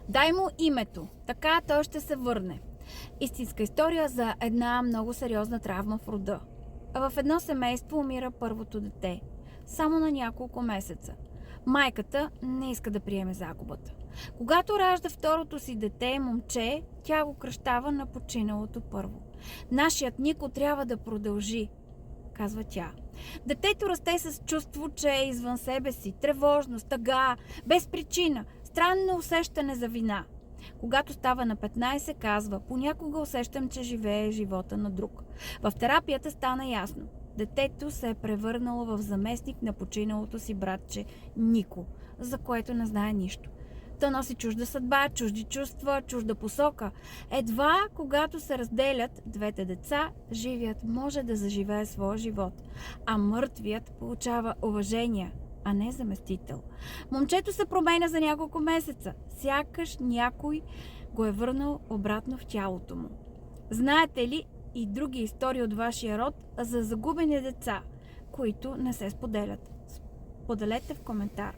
Дай му името, така той ще се върне. Истинска история за една много сериозна травма в рода. В едно семейство умира първото дете. Само на няколко месеца. Майката не иска да приеме загубата. Когато ражда второто си дете, момче, тя го кръщава на починалото първо. Нашият Нико трябва да продължи, казва тя. Детето расте с чувство, че е извън себе си, тревожност, тъга, без причина, странно усещане за вина. Когато става на 15, казва, понякога усещам, че живее живота на друг. В терапията стана ясно. Детето се е превърнало в заместник на починалото си братче Нико, за което не знае нищо. То носи чужда съдба, чужди чувства, чужда посока. Едва когато се разделят двете деца, живият може да заживее своя живот, а мъртвият получава уважение, а не заместител. Момчето се променя за няколко месеца, сякаш някой го е върнал обратно в тялото му. Знаете ли и други истории от вашия род за загубени деца, които не се споделят? Споделете в коментар.